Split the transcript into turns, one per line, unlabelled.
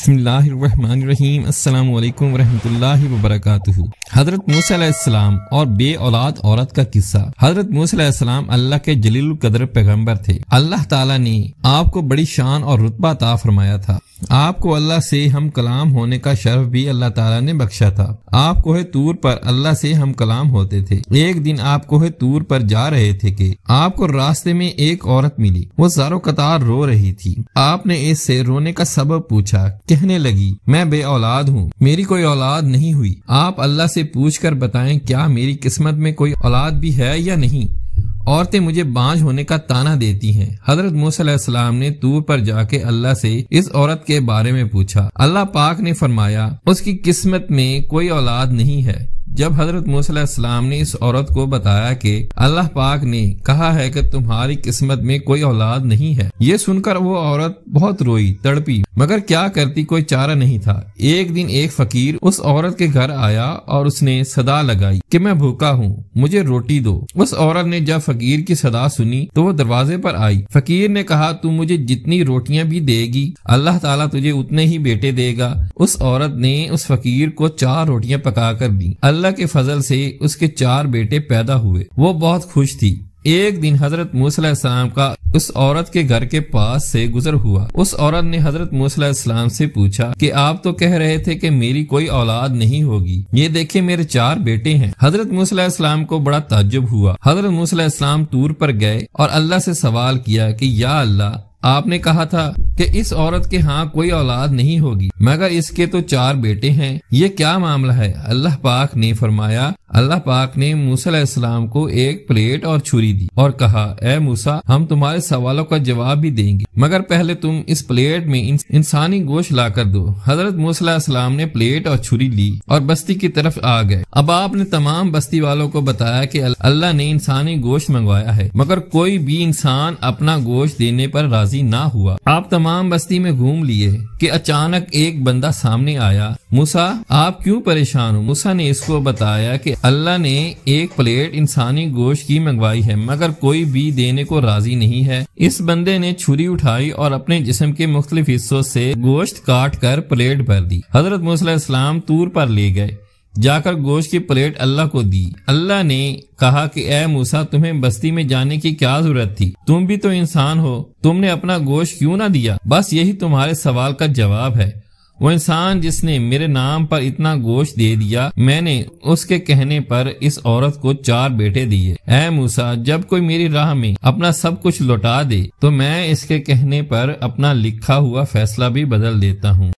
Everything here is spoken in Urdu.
بسم اللہ الرحمن الرحیم۔ السلام علیکم ورحمۃ اللہ وبرکاتہ۔ حضرت موسیٰ علیہ السلام اور بے اولاد عورت کا قصہ۔ حضرت موسیٰ علیہ السلام اللہ کے جلیل القدر پیغمبر تھے۔ اللہ تعالیٰ نے آپ کو بڑی شان اور رتبہ عطا فرمایا تھا۔ آپ کو اللہ سے ہم کلام ہونے کا شرف بھی اللہ تعالیٰ نے بخشا تھا۔ آپ کوہ طور پر اللہ سے ہم کلام ہوتے تھے۔ ایک دن آپ کوہ طور پر جا رہے تھے کہ آپ کو راستے میں ایک عورت ملی۔ وہ زارو قطار رو رہی تھی۔ آپ نے اس سے رونے کا سبب پوچھا۔ کہنے لگی، میں بے اولاد ہوں، میری کوئی اولاد نہیں ہوئی۔ آپ اللہ سے پوچھ کر بتائیں کیا میری قسمت میں کوئی اولاد بھی ہے یا نہیں؟ عورتیں مجھے بانجھ ہونے کا طعنہ دیتی ہیں۔ حضرت موسیٰ علیہ السلام نے طور پر جا کے اللہ سے اس عورت کے بارے میں پوچھا۔ اللہ پاک نے فرمایا، اس کی قسمت میں کوئی اولاد نہیں ہے۔ جب حضرت موسیٰ علیہ السلام نے اس عورت کو بتایا کہ اللہ پاک نے کہا ہے کہ تمہاری قسمت میں کوئی اولاد نہیں ہے، یہ سن کر وہ عورت بہت روئی، تڑپی، مگر کیا کرتی، کوئی چارہ نہیں تھا۔ ایک دن ایک فقیر اس عورت کے گھر آیا اور اس نے صدا لگائی کہ میں بھوکا ہوں، مجھے روٹی دو۔ اس عورت نے جب فقیر کی صدا سنی تو وہ دروازے پر آئی۔ فقیر نے کہا، تو مجھے جتنی روٹیاں بھی دے گی اللہ تعالیٰ تجھے اتنے ہی بیٹے دے گا۔ اس عورت نے اس فقیر کو 4 روٹیاں پکا کر دی۔ اللہ کے فضل سے اس کے 4 بیٹے پیدا ہوئے۔ وہ بہت خوش تھی۔ ایک دن حضرت موسیٰ علیہ السلام کا اس عورت کے گھر کے پاس سے گزر ہوا۔ اس عورت نے حضرت موسیٰ علیہ السلام سے پوچھا کہ آپ تو کہہ رہے تھے کہ میری کوئی اولاد نہیں ہوگی، یہ دیکھیں میرے 4 بیٹے ہیں۔ حضرت موسیٰ علیہ السلام کو بڑا تعجب ہوا۔ حضرت موسیٰ علیہ السلام طور پر گئے اور اللہ سے سوال کیا کہ یا اللہ، آپ نے کہا تھا کہ اس عورت کے ہاں کوئی اولاد نہیں ہوگی، مگر اس کے تو 4 بیٹے ہیں، یہ کیا معاملہ ہے؟ اللہ پاک نے فرمایا، اللہ پاک نے موسیٰ علیہ السلام کو ایک پلیٹ اور چھری دی اور کہا، اے موسیٰ، ہم تمہارے سوالوں کا جواب بھی دیں گے، مگر پہلے تم اس پلیٹ میں انسانی گوشت لا کر دو۔ حضرت موسیٰ علیہ السلام نے پلیٹ اور چھری لی اور بستی کی طرف آ گئے۔ اب آپ نے تمام بستی والوں کو بتایا کہ اللہ نے انسانی گوشت منگوایا ہے، مگر کوئی بھی انسان اپنا گوشت دینے پر راضی نہ ہوا۔ آپ تمام بستی میں گھوم لیے کہ اچانک ایک بندہ سامنے آیا۔ موسیٰ، آپ کیوں پریشان ہو؟ موسیٰ نے اس کو بتایا کہ اللہ نے ایک پلیٹ انسانی گوشت کی منگوائی ہے، مگر کوئی بھی دینے کو راضی نہیں ہے۔ اس بندے نے چھری اٹھائی اور اپنے جسم کے مختلف حصوں سے گوشت کاٹ کر پلیٹ بھر دی۔ حضرت موسیٰ علیہ السلام طور پر لے گئے، جا کر گوشت کی پلیٹ اللہ کو دی۔ اللہ نے کہا کہ اے موسیٰ، تمہیں بستی میں جانے کی کیا ضرورت تھی؟ تم بھی تو انسان ہو، تم نے اپنا گوشت کیوں نہ دیا؟ بس یہی تمہارے سوال کا جواب ہے۔ وہ انسان جس نے میرے نام پر اتنا گوشت دے دیا، میں نے اس کے کہنے پر اس عورت کو 4 بیٹے دیے۔ اے موسیٰ، جب کوئی میری راہ میں اپنا سب کچھ لوٹا دے تو میں اس کے کہنے پر اپنا لکھا ہوا فیصلہ بھی بدل دیتا ہوں۔